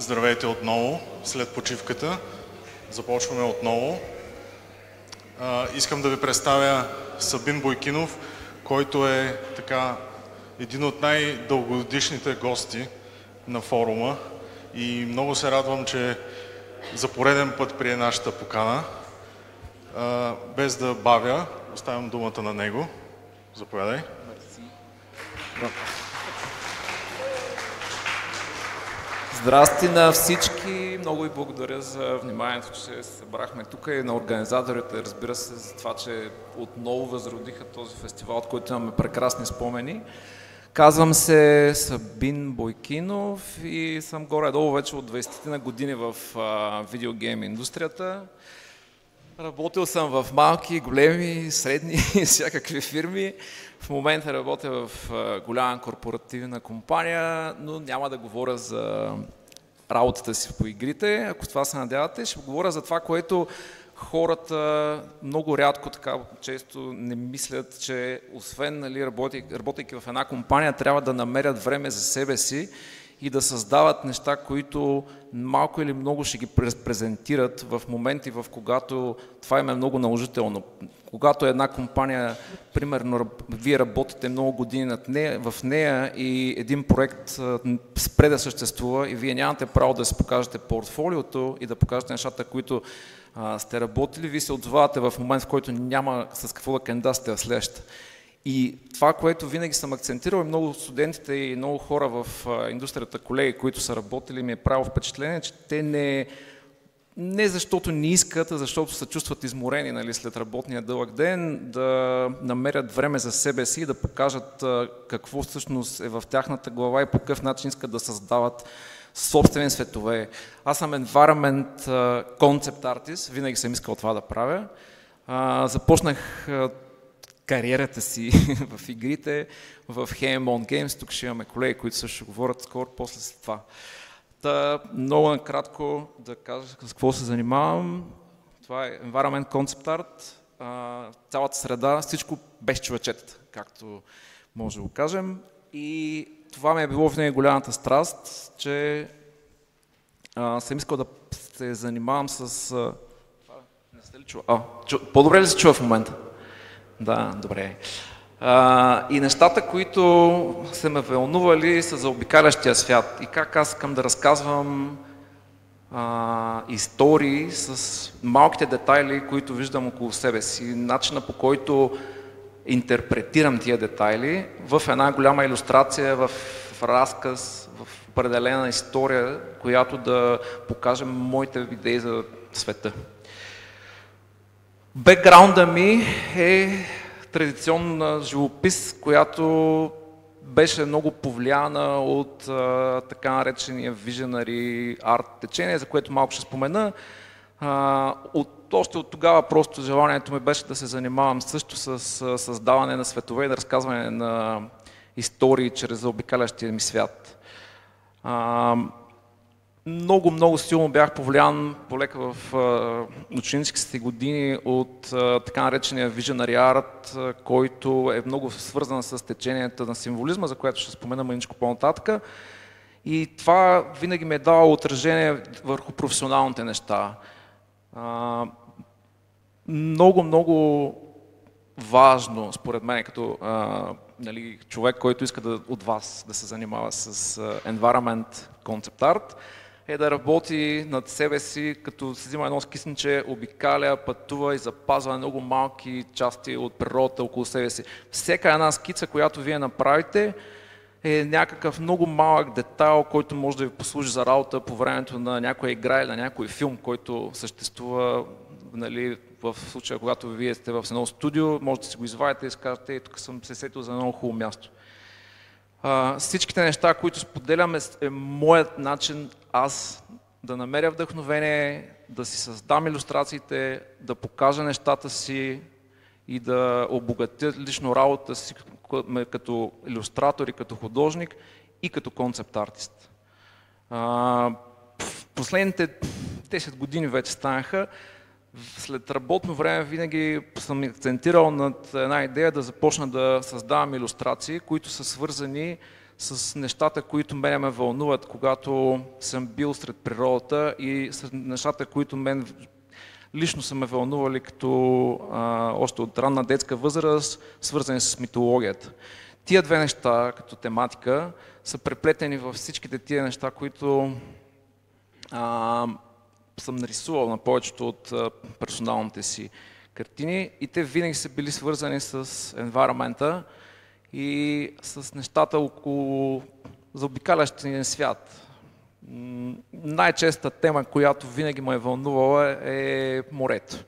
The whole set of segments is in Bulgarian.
Здравейте отново, след почивката. Започваме отново. Искам да ви представя Сабин Бойкинов, който е така един от най-дългогодишните гости на форума и много се радвам, че за пореден път прие нашата покана. Без да бавя, оставям думата на него. Заповядай. Здрасти на всички! Много ви благодаря за вниманието, че се събрахме тук и на организаторите, разбира се, за това, че отново възродиха този фестивал, от който имаме прекрасни спомени. Казвам се Сабин Бойкинов и съм горе-долу вече от 20 на години в видеогейм индустрията. Работил съм в малки, големи, средни и всякакви фирми. В момента работя в голяма корпоративна компания, но няма да говоря за работата си по игрите. Ако това се надявате, ще говоря за това, което хората много рядко, така често не мислят, че освен работейки в една компания, трябва да намерят време за себе си и да създават неща, които малко или много ще ги презентират в моменти, в когато това им е много наложително. Когато една компания, примерно, вие работите много години в нея и един проект спре да съществува и вие нямате право да си покажете портфолиото и да покажете нещата, които сте работили, вие се отзовавате в момент, в който няма с какво да кандидатствате в следващата. И това, което винаги съм акцентирал, и много студентите и много хора в индустрията, колеги, които са работили, ми е правило впечатление, че те не защото не искат, а защото се чувстват изморени, нали, след работния дълъг ден, да намерят време за себе си и да покажат какво всъщност е в тяхната глава и по какъв начин искат да създават собствени светове. Аз съм environment concept artist, винаги съм искал това да правя. Започнах кариерата си в игрите, в Haemon Games. Тук ще имаме колеги, които също ще говорят скоро, после след това. Много накратко да кажа с какво се занимавам. Това е Environment Concept Art, цялата среда, всичко без човечетата, както може да го кажем. И това ми е било винаги голямата страст, че съм искал да се занимавам с... Не сте ли чува? По-добре ли се чува в момента? Да, добре. И нещата, които са ме вълнували, са за обикалящия свят и как аз искам да разказвам истории с малките детайли, които виждам около себе си, начина по който интерпретирам тия детайли в една голяма илюстрация, в разказ, в определена история, която да покаже моите идеи за света. Бекграунда ми е традиционна живопис, която беше много повлияна от така наречения visionary арт течение, за което малко ще спомена. Още от тогава просто желанието ми беше да се занимавам също с създаване на светове и да разказване на истории чрез заобикалящия ми свят. Много силно бях повлиян полека в ученическите години от така наречения visionary art, който е много свързан с теченията на символизма, за което ще спомена мъничко по-нататък. И това винаги ми е давало отражение върху професионалните неща. Много важно, според мен, като нали, човек, който иска от вас да се занимава с Environment Concept Art, е да работи над себе си, като се взима едно скисниче, обикаля, пътува и запазва много малки части от природата около себе си. Всяка една скица, която вие направите, е някакъв много малък детайл, който може да ви послужи за работа по времето на някоя игра или на някой филм, който съществува, нали, в случая, когато вие сте в едно студио, можете да си го извадите и си кажете, тук съм се сетил за много хубаво място. Всичките неща, които споделям, е моят начин аз да намеря вдъхновение, да си създам илюстрациите, да покажа нещата си и да обогатя лично работата си като илюстратор и като художник и като концепт артист. В последните 10 години вече станаха. След работно време винаги съм акцентирал над една идея да започна да създавам илюстрации, които са свързани с нещата, които мене ме вълнуват, когато съм бил сред природата и с нещата, които мен лично са ме вълнували още от ранна детска възраст, свързани с митологията. Тия две неща като тематика са преплетени във всичките тия неща, които съм нарисувал на повечето от персоналните си картини и те винаги са били свързани с енвайронмента и с нещата около заобикалящия свят. Най-честа тема, която винаги ме е вълнувала е морето.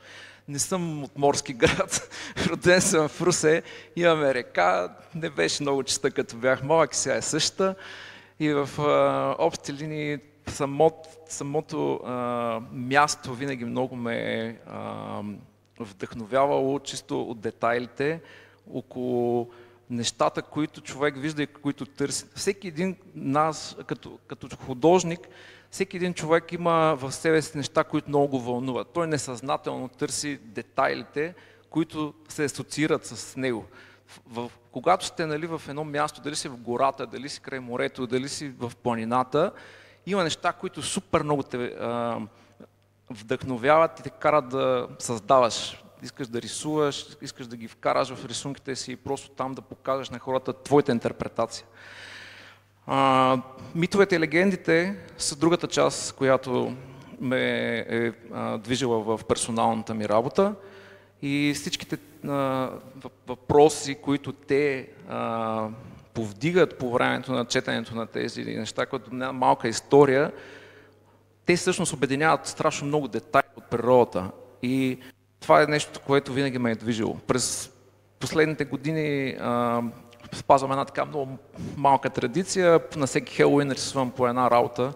Не съм от морски град, роден съм в Русе, имаме река, не беше много чиста като бях малък и сега е същата. И в общи линии самото място винаги много ме е вдъхновявало чисто от детайлите, около нещата, които човек вижда и които търси. Всеки един нас, като художник, всеки един човек има в себе си неща, които много го вълнуват. Той несъзнателно търси детайлите, които се асоциират с него. Когато сте в едно място, дали си в гората, дали си край морето, дали си в планината, има неща, които супер много те вдъхновяват и те карат да създаваш. Искаш да рисуваш, искаш да ги вкараш в рисунките си и просто там да покажеш на хората твоята интерпретация. Митовете и легендите са другата част, която ме е движила в персоналната ми работа и всичките въпроси, които те повдигат по времето на четенето на тези неща, като малка история, те всъщност обединяват страшно много детайли от природата. И това е нещо, което винаги ме е движило. През последните години спазвам една така много малка традиция. На всеки Хелоуин рисувам по една работа,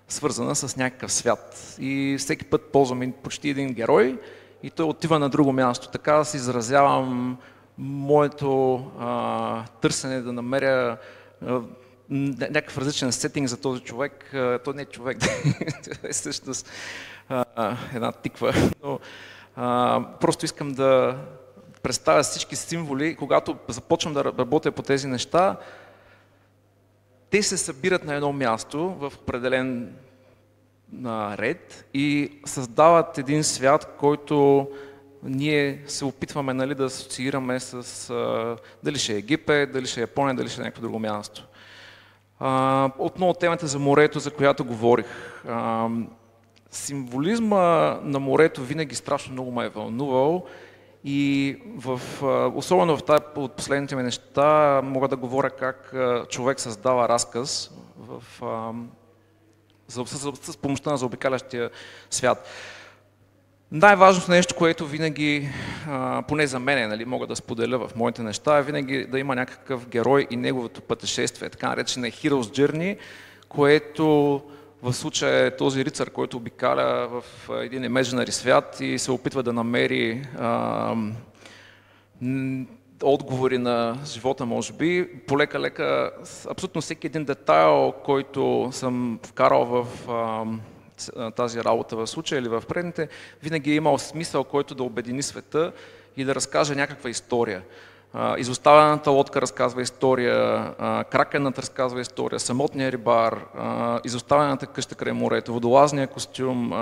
свързана с някакъв свят. И всеки път ползвам почти един герой и той отива на друго място. Така да си изразявам моето търсене да намеря някакъв различен сетинг за този човек. Той не е човек, е всъщност една тиква. Но просто искам да представя всички символи. Когато започвам да работя по тези неща, те се събират на едно място в определен ред и създават един свят, който ние се опитваме да асоциираме с дали ще е Египет, дали ще е Япония, дали ще е някакво друго място. Отново темата за морето, за която говорих. Символизма на морето винаги страшно много ме е вълнувал и особено в тази от последните ми неща мога да говоря как човек създава разказ с помощта на заобикалящия свят. Най-важното нещо, което винаги, поне за мен, мога да споделя в моите неща, е винаги да има някакъв герой и неговото пътешествие, така наречена Hero's Journey, което в случая е този рицар, който обикаля в един imaginary свят и се опитва да намери отговори на живота, може би. Полека-лека, абсолютно всеки един детайл, който съм вкарал в тази работа в случая или в предните, винаги е имал смисъл, който да обедини света и да разкаже някаква история. Изоставената лодка разказва история, кракенът разказва история, самотният рибар, изоставената къща край морето, водолазния костюм,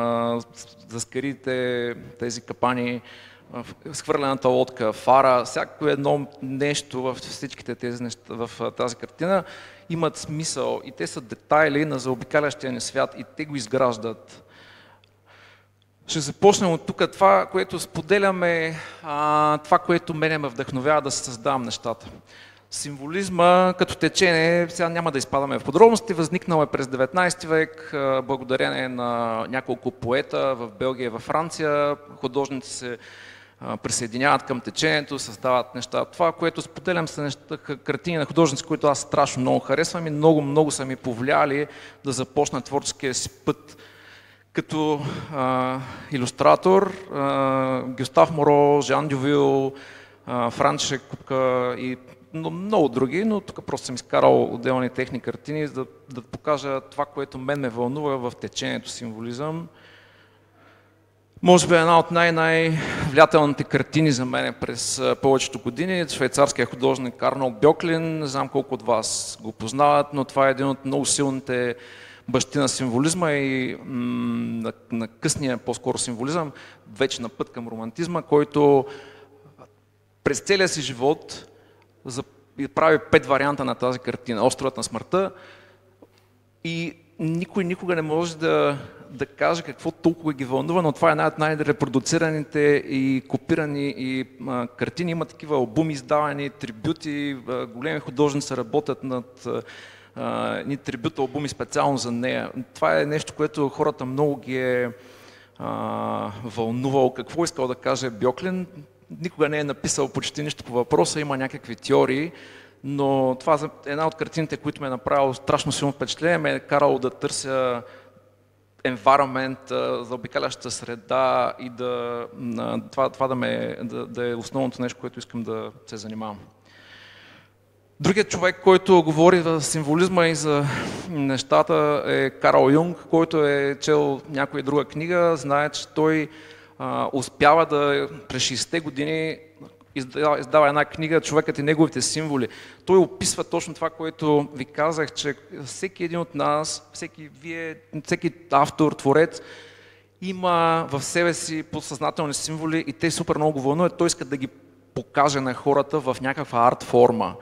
заскарите, тези капани, схвърлената лодка, фара, всяко едно нещо в всичките тези неща, в тази картина имат смисъл и те са детайли на заобикалящия ни свят и те го изграждат. Ще започнем от тук. Това, което споделяме, това, което мене ме вдъхновява да се създавам нещата. Символизма като течение, сега няма да изпадаме в подробности, възникнал е през 19 век, благодарение на няколко поета в Белгия и във Франция. Художници се присъединяват към течението, създават неща. Това, което споделям, са картини на художници, които аз страшно много харесвам и много са ми повлияли да започна творческия си път. Като илюстратор, Гюстав Моро, Жан Дювил, Франчек Купка и много други, но тук просто съм изкарал отделни техни картини, за да покажа това, което мен ме вълнува в течението символизъм. Може би една от най-влиятелните картини за мен през повечето години. Швейцарският художник Арнолд Бьоклин, не знам колко от вас го познават, но това е един от много силните бащи на символизма и на късния по-скоро символизъм, вече на път към романтизма, който през целия си живот прави 5 варианта на тази картина. Островът на смъртта, и никой никога не може да каже какво толкова ги вълнува, но това е една от най-репродуцираните и копирани и картини. Има такива албуми издавани, трибюти, големи художници работят над ни трибют албуми специално за нея. Това е нещо, което хората много ги е вълнувало. Какво искал да каже Бьоклин? Никога не е написал почти нищо по въпроса, има някакви теории, но това е една от картините, които ме е направило страшно силно впечатление, ме е карало да търся environment, заобикаляща среда и това да е основното нещо, което искам да се занимавам. Другият човек, който говори за символизма и за нещата, е Карл Юнг, който е чел някоя друга книга, знае, че той успява да през 60-те години издава една книга "Човекът и неговите символи". Той описва точно това, което ви казах, че всеки един от нас, всеки автор, творец има в себе си подсъзнателни символи и те супер много го вълнуват. Той иска да ги покаже на хората в някаква арт форма.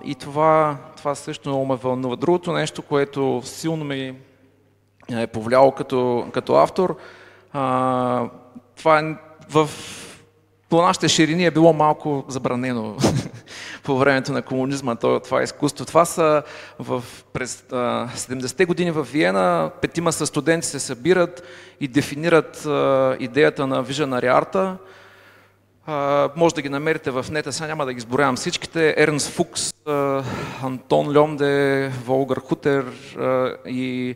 И това също много ме вълнува. Другото нещо, което силно ми е повлияло като автор, това по нашите ширини е било малко забранено по времето на комунизма, това изкуство. Това са през 70-те години в Виена, 5 са студенти се събират и дефинират идеята на Visionary Art. Може да ги намерите в нета, сега няма да ги изборявам всичките. Ернст Фукс, Антон Льомде, Волгар Хутер и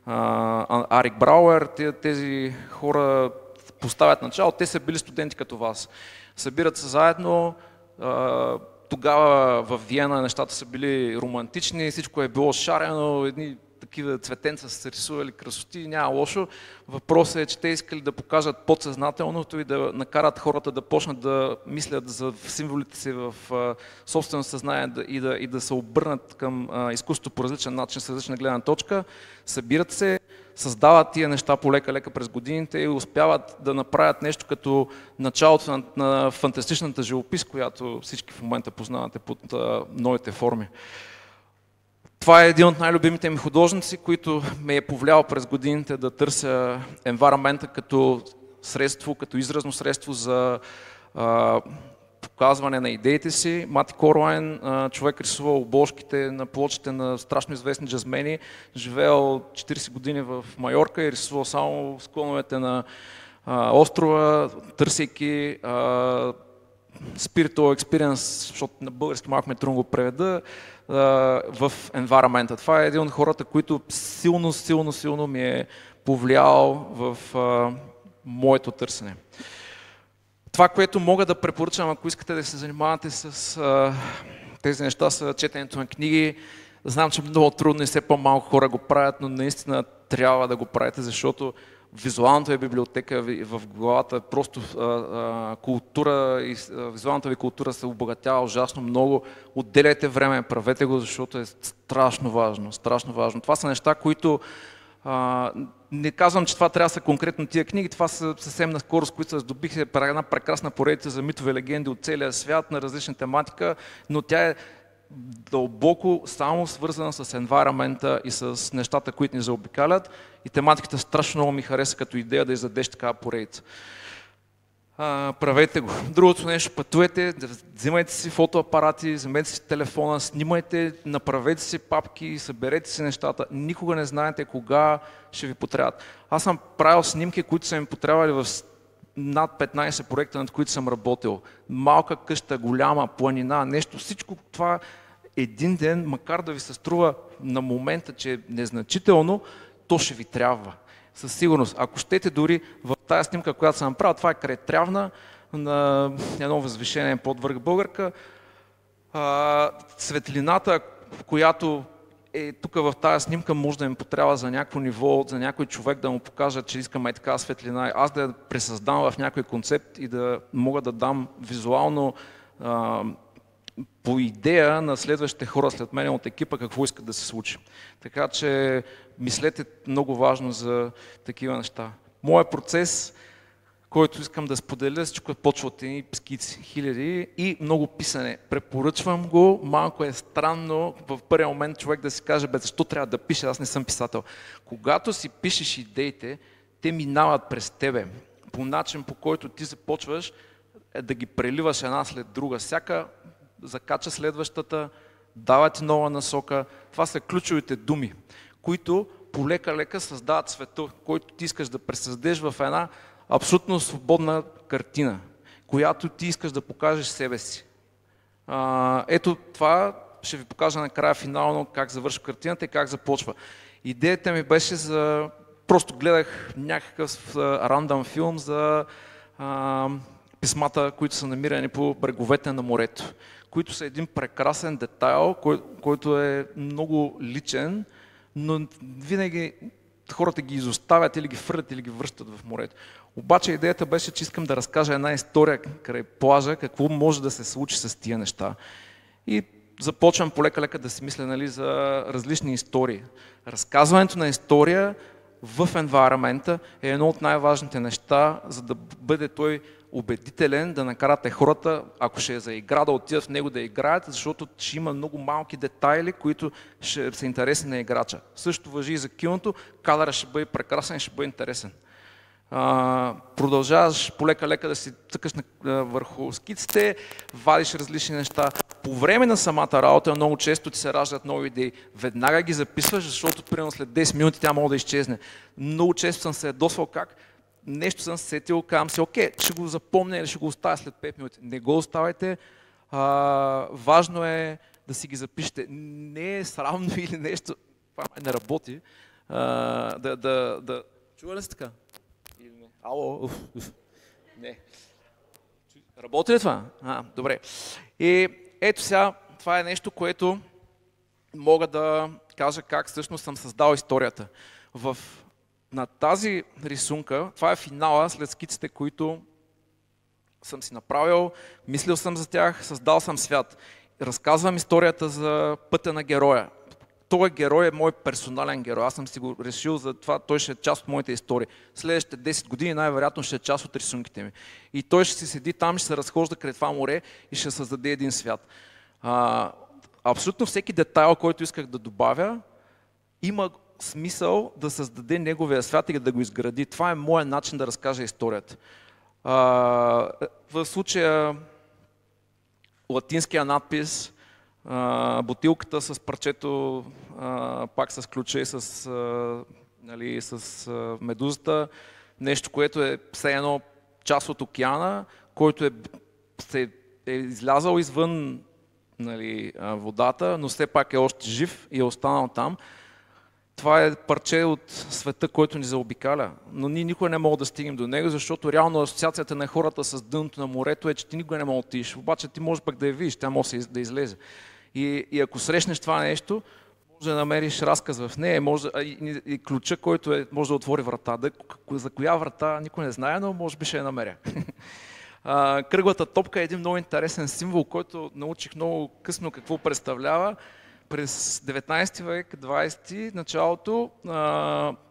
Арик Брауер. Тези хора поставят начало, те са били студенти като вас. Събират се заедно, тогава в Виена нещата са били романтични, всичко е било шарено, едни такива цветенца са се рисували красоти, няма лошо. Въпросът е, че те искали да покажат подсъзнателното и да накарат хората да почнат да мислят за символите си в собствено съзнание и да се обърнат към изкуството по различен начин, с различна гледна точка. Събират се, създават тия неща полека-лека през годините и успяват да направят нещо като началото на фантастичната живопис, която всички в момента познавате под новите форми. Това е един от най-любимите ми художници, които ме е повлиял през годините да търся енвайронмента като средство, като изразно средство за показване на идеите си. Мати Корлайн, човек рисувал обложките на плочите на страшно известни джазмени, живеел 40 години в Майорка и рисувал само склоновете на острова, търсейки spiritual experience, защото на български малко ме трудно го преведа, в environment. Това е един от хората, които силно ми е повлиял в моето търсене. Това, което мога да препоръчам, ако искате да се занимавате с тези неща, са четенето на книги. Знам, че много трудно и все по-малко хора го правят, но наистина трябва да го правите, защото визуалната ви библиотека в главата, просто култура и визуалната ви култура се обогатява ужасно много. Отделяйте време, правете го, защото е страшно важно, страшно важно. Това са неща, които не казвам, че това трябва да са конкретно тия книги, това са съвсем наскоро, с които се здобих една прекрасна поредица за митове легенди от целия свят на различна тематика, но тя е дълбоко само свързана с енвайронмента и с нещата, които ни заобикалят, и тематиката страшно много ми хареса като идея да издадеш такава поредица. Правете го. Другото нещо, пътувайте, взимайте си фотоапарати, вземете си телефона, снимайте, направете си папки, съберете си нещата. Никога не знаете кога ще ви потребват. Аз съм правил снимки, които са ми потребвали в над 15 проекта, над които съм работил. Малка къща, голяма, планина, нещо. Всичко това един ден, макар да ви се струва на момента, че е незначително, то ще ви трябва. Със сигурност. Ако щете дори в тази снимка, която съм направил, това е край Трявна, на едно възвишение под върх Българка. Светлината, която тук в тази снимка може да им потрябва за някакво ниво, за някой човек да му покажа, че искаме и така светлина, аз да я пресъздам в някой концепт и да мога да дам визуално по идея на следващите хора след мен от екипа какво искат да се случи. Така че мислете много важно за такива неща. Моят процес, който искам да споделя, всичко почва от едни скици, хиляди и много писане. Препоръчвам го, малко е странно в първия момент човек да си каже, защо трябва да пише, аз не съм писател. Когато си пишеш идеите, те минават през тебе по начин, по който ти започваш да ги преливаш една след друга. Всяка закача следващата, дава ти нова насока. Това са ключовите думи, които полека-лека създават света, който ти искаш да пресъздадеш в една абсолютно свободна картина, която ти искаш да покажеш себе си. Ето това ще ви покажа накрая финално как завършва картината и как започва. Идеята ми беше за... Просто гледах някакъв рандъм филм за писмата, които са намирани по бреговете на морето, които са един прекрасен детайл, който е много личен, но винаги хората ги изоставят или ги фърлят, или ги връщат в морето. Обаче идеята беше, че искам да разкажа една история край плажа, какво може да се случи с тия неща. И започвам полека-лека да си мисля, нали, за различни истории. Разказването на история в енвайрмента е едно от най-важните неща, за да бъде той убедителен, да накарате хората, ако ще е за игра, да отидат в него да играят, защото ще има много малки детайли, които ще са интересни на играча. Също важи и за киното, кадърът ще бъде прекрасен и ще бъде интересен. Продължаваш полека-лека да си цъкаш върху скиците, вадиш различни неща. По време на самата работа много често ти се раждат нови идеи. Веднага ги записваш, защото примерно след 10 минути тя може да изчезне. Много често съм се ядосвал как нещо съм сетил, казвам си, окей, ще го запомня или ще го оставя след 5 минути. Не го оставайте. Важно е да си ги запишете. Не е срамно или нещо, това не работи. Чува ли се така? Или не? Ало, не. Работи ли това? Добре. И ето сега, това е нещо, което мога да кажа как всъщност съм създал историята. На тази рисунка, това е финала след скиците, които съм си направил, мислил съм за тях, създал съм свят. Разказвам историята за пътя на героя. Този герой е мой персонален герой. Аз съм си го решил за това, той ще е част от моите истории. Следващите 10 години най-вероятно ще е част от рисунките ми. И той ще си седи там, ще се разхожда край това море и ще създаде един свят. Абсолютно всеки детайл, който исках да добавя, има смисъл да създаде неговия свят и да го изгради. Това е моят начин да разкажа историята. В случая латинския надпис, бутилката с парчето, пак с ключа и с медузата, нещо, което е все едно част от океана, който е излязъл извън, нали, водата, но все пак е още жив и е останал там. Това е парче от света, който ни заобикаля, но ние никога не можем да стигнем до него, защото реално асоциацията на хората с дъното на морето е, че ти никога не можеш да отидеш, обаче ти можеш пък да я видиш, тя може да излезе. И ако срещнеш това нещо, може да намериш разказ в нея, и ключа, който може да отвори врата. За коя врата никой не знае, но може би ще я намеря. Кръглата топка е един много интересен символ, който научих много късно какво представлява. През 19 век, 20 началото,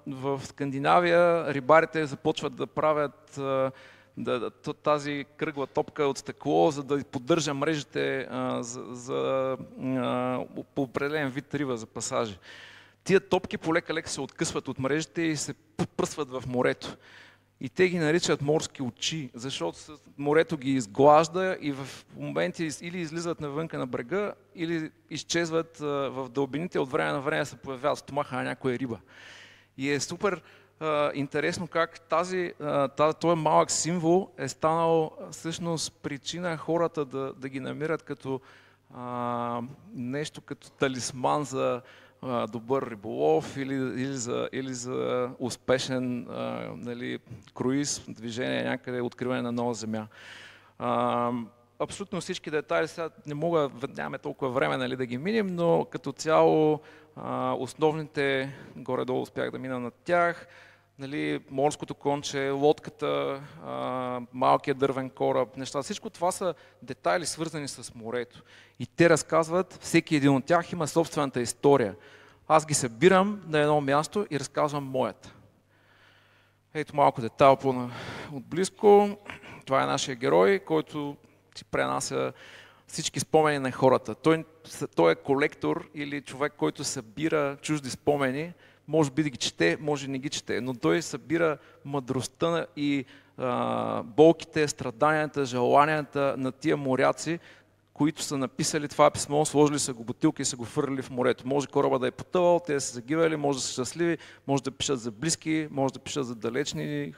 в Скандинавия рибарите започват да правят тази кръгла топка от стъкло, за да поддържа мрежите по определен вид риба за пасажи. Тия топки полека-лека се откъсват от мрежите и се пръсват в морето. И те ги наричат морски очи, защото морето ги изглажда и в моменти или излизат навънка на брега, или изчезват в дълбините, от време на време се появяват стомаха на някоя риба. И е супер интересно как този малък символ е станал всъщност причина хората да ги намират като нещо като талисман за добър риболов или за успешен круиз, движение някъде, откриване на нова земя. абсолютно всички детайли, сега не мога, нямаме толкова време, нали, да ги минем, но като цяло основните, горе-долу успях да мина над тях, нали, морското конче, лодката, малкият дървен кораб, неща. Всичко това са детайли, свързани с морето. И те разказват, всеки един от тях има собствената история. Аз ги събирам на едно място и разказвам моята. Ето малко детайл отблизко. Това е нашия герой, който си пренася всички спомени на хората. Той е колектор или човек, който събира чужди спомени. Може би да ги чете, може да не ги чете, но той събира мъдростта и болките, страданията, желанията на тия моряци, които са написали това писмо, сложили са го бутилка и са го фърлили в морето. Може кораба да е потъвал, те да са загивали, може да са щастливи, може да пишат за близки, може да пишат за далечни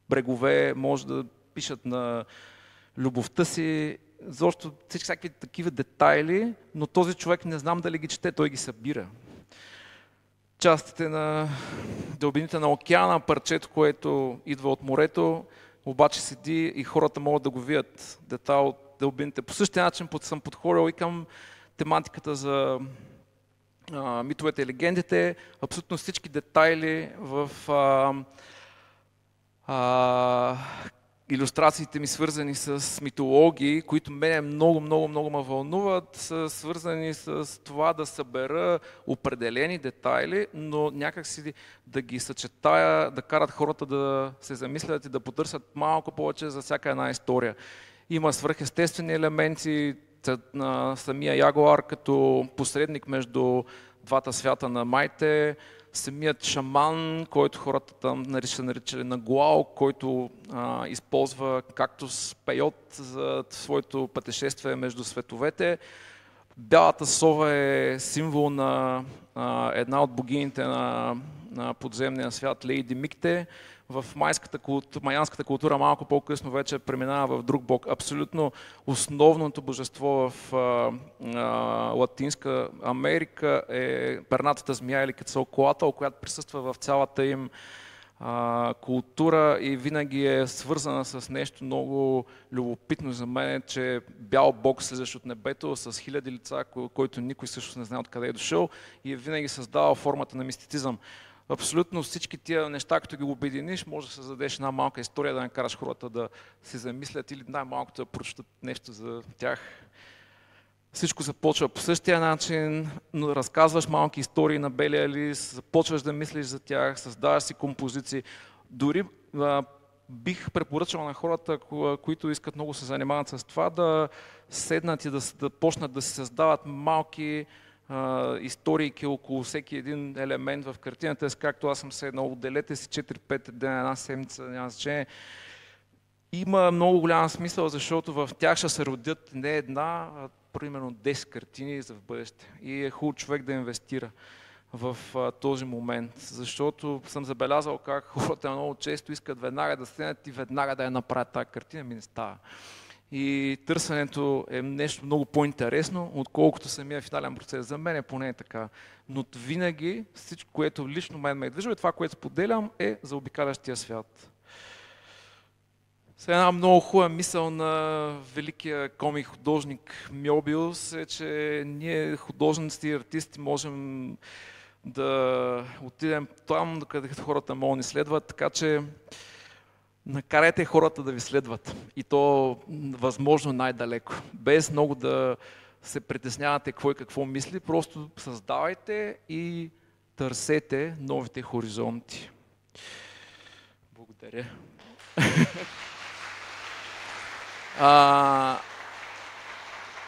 брегове, може да пишат на любовта си, защото всякакви такива детайли, но този човек не знам дали ги чете, той ги събира. Частите на дълбините на океана, парчето, което идва от морето, обаче седи и хората могат да го видят. Детайл от дълбините. По същия начин съм подходил и към тематиката за митовете и легендите. Абсолютно всички детайли в илюстрациите ми, свързани с митологии, които мене много ме вълнуват, са свързани с това да събера определени детайли, но някакси да ги съчетая, да карат хората да се замислят и да потърсят малко повече за всяка една история. Има свръхестествени елементи на самия ягуар като посредник между двата свята на майте, самият шаман, който хората там наричали Нагуал, който използва кактус пейот за своето пътешествие между световете. Бялата сова е символ на една от богините на подземния свят, Лейди Микте. В майянската култура малко по-късно вече преминава в друг бог. Абсолютно основното божество в Латинска Америка е пернатата змия или Кецалкоатл, която присъства в цялата им култура и винаги е свързана с нещо много любопитно за мен, че бял бог слизащ от небето с хиляди лица, който никой също не знае откъде е дошъл и е винаги създавал формата на мистицизъм. Абсолютно всички тия неща, като ги обединиш, може да създадеш една малка история, да накараш хората да се замислят или най-малкото да прочитат нещо за тях. Всичко започва по същия начин, но разказваш малки истории на белия лист, започваш да мислиш за тях, създаваш си композиции. Дори бих препоръчал на хората, които искат много се занимават с това, да седнат и да почнат да се създават малки историйки около всеки един елемент в картината, както аз съм седнал, отделете си 4-5 дена, една седмица, няма значение. Има много голям смисъл, защото в тях ще се родят не една, а примерно 10 картини за в бъдеще. И е хубаво човек да инвестира в този момент, защото съм забелязал как хората много често искат веднага да седнат и веднага да я направят тази картина, ми не става. И търсенето е нещо много по-интересно, отколкото самия финален процес. За мен е поне е така. Но винаги всичко, което лично мен ме е движило и това, което споделям, е за обикалящия свят. Сега една много хубава мисъл на великия комик художник Мьобиус е, че ние художници и артисти можем да отидем там, където хората могат да ни следват, така че накарайте хората да ви следват и то възможно най-далеко, без много да се притеснявате кой какво мисли, просто създавайте и търсете новите хоризонти. Благодаря.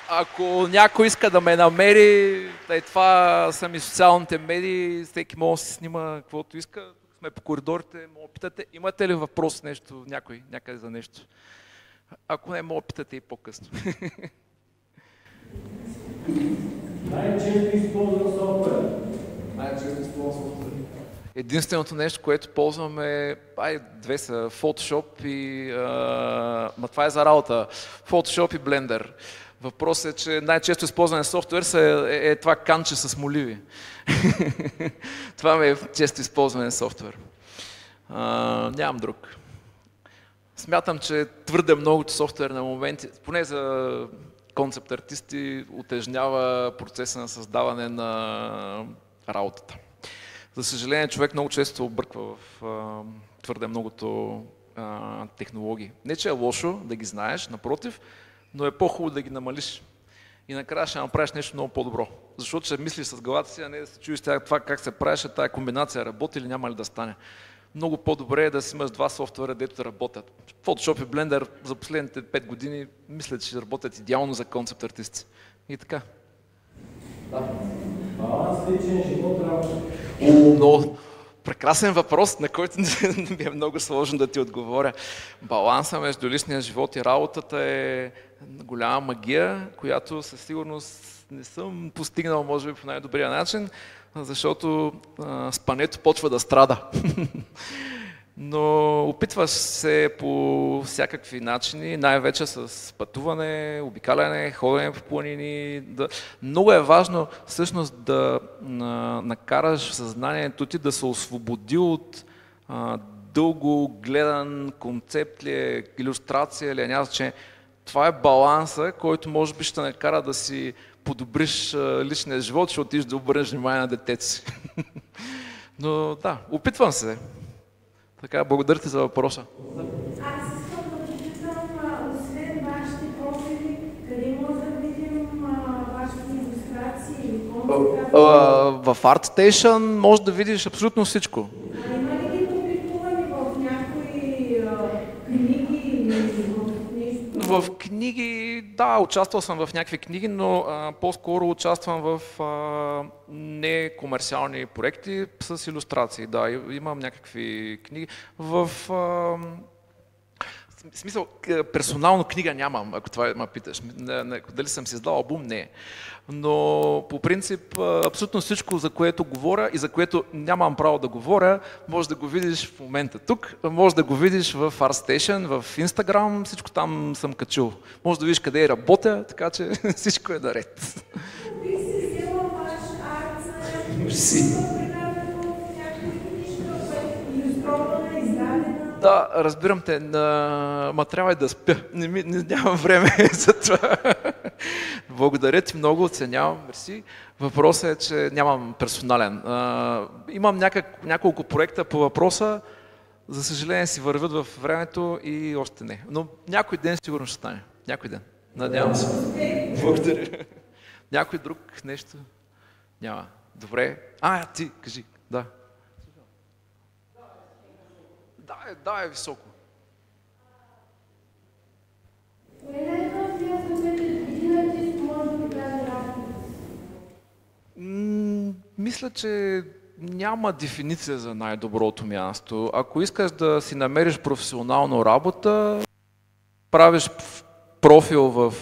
Ако някой иска да ме намери, това са ми социалните медии, всеки може да се снима каквото иска. Сме по коридорите, може да питате, имате ли въпрос нещо, някъде за нещо? Ако не, може да питате и по-късно. Най-често използвам софтуер. Единственото нещо, което ползвам е, две са, Photoshop и, това е за работа, Photoshop и Blender. Въпросът е, че най-често използван софтуер е това канче с моливи. Това ми е често използван софтуер. Нямам друг. Смятам, че твърде многото софтуер на моменти, поне за концепт артисти, утежнява процеса на създаване на работата. За съжаление, човек много често се обърква в твърде многото технологии. Не, че е лошо да ги знаеш, напротив, но е по-хубаво да ги намалиш. И накрая ще направиш нещо много по-добро. Защото ще мислиш с главата си, а не да се чуеш това как се правиш, тая комбинация работи или няма ли да стане. Много по-добре е да си имаш два софтуера, дето да работят. Photoshop и Blender за последните 5 години мисля, че ще работят идеално за концепт артисти. И така. Да. Личен живот, работа. Но прекрасен въпрос, на който ми е много сложно да ти отговоря. Баланса между личния живот и работата е голяма магия, която със сигурност не съм постигнал, може би, по най-добрия начин, защото спането почва да страда. Но опитваш се по всякакви начини, най-вече с пътуване, обикаляне, ходене по планини. Много е важно всъщност да накараш съзнанието ти да се освободи от дълго гледан концепт ли, илюстрация или няма значение. Това е баланса, който може би ще накара да си подобриш личния живот, ще отидеш да обърнеш внимание на детето си. Но да, опитвам се. Така, благодаря ти за въпроса. Аз искам да попитам, освен вашите профили, къде може да видим вашите илюстрации или концепти? В ArtStation може да видиш абсолютно всичко. А има ли ги публикувани в някои книги или в нещо? В книги, да, участвал съм в някакви книги, но по-скоро участвам в некомерциални проекти с илюстрации. Да, имам някакви книги. В смисъл, персонално книга нямам, ако това ме питаш. Дали съм си издал албум? Не. Но по принцип, абсолютно всичко, за което говоря и за което нямам право да говоря, може да го видиш в момента тук, може да го видиш в ArtStation, в Instagram, всичко там съм качил. Може да видиш къде работя, така че всичко е наред. Бих си взела ваш арт за Мерси. илюстрована, издадена. Да, разбирам те, ма трябва и да спя. Нямам време за това. Благодаря ти много, оценявам, мерси. Въпросът е, че нямам персонален. Имам няколко проекта по въпроса, за съжаление си вървят в времето и още не. Но някой ден сигурно ще стане. Някой ден. Надявам се. Благодаря. Някой друг нещо? Няма. Добре. Ти, кажи. Да. Да, е високо. Кое е най-важното, което един артист може да прави работа? Мисля, че няма дефиниция за най-доброто място. Ако искаш да си намериш професионална работа, правиш профил в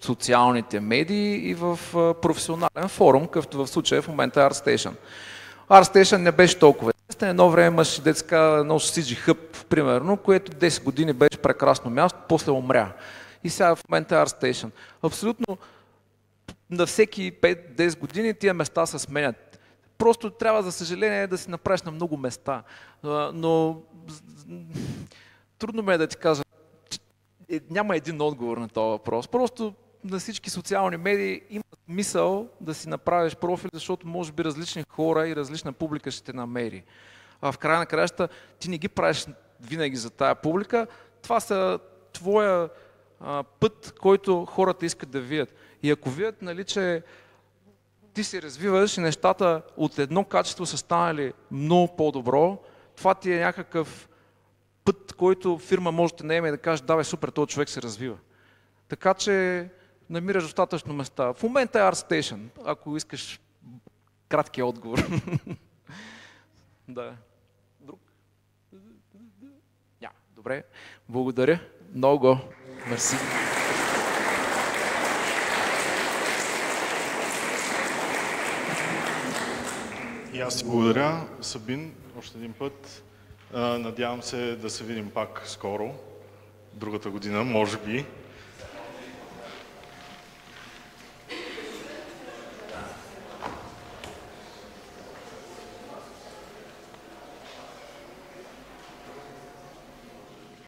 социалните медии и в професионален форум, какъвто в случая в момента е ArtStation. ArtStation не беше толкова естествен. Едно време имаше едно CG Hub, примерно, което 10 години беше прекрасно място, после умря. И сега в момента е ArtStation. Абсолютно на всеки 5-10 години тия места се сменят. Просто трябва, за съжаление, да си направиш на много места. Но трудно ме е да ти кажа, няма един отговор на този въпрос. Просто на всички социални медии има смисъл да си направиш профил, защото може би различни хора и различна публика ще те намери. А в края на краищата ти не ги правиш винаги за тая публика. Това са твоя път, който хората искат да видят. И ако видят, нали, че ти се развиваш и нещата от едно качество са станали много по-добро, това ти е някакъв път, който фирма може да наеме и да каже, да бе, супер, този човек се развива. Така че намираш достатъчно места. В момента е ArtStation, ако искаш краткия отговор. Да. Друг? Няма. Добре. Благодаря. Много. Мерси. И аз ти благодаря, Сабин, още един път. Надявам се да се видим пак скоро, другата година, може би.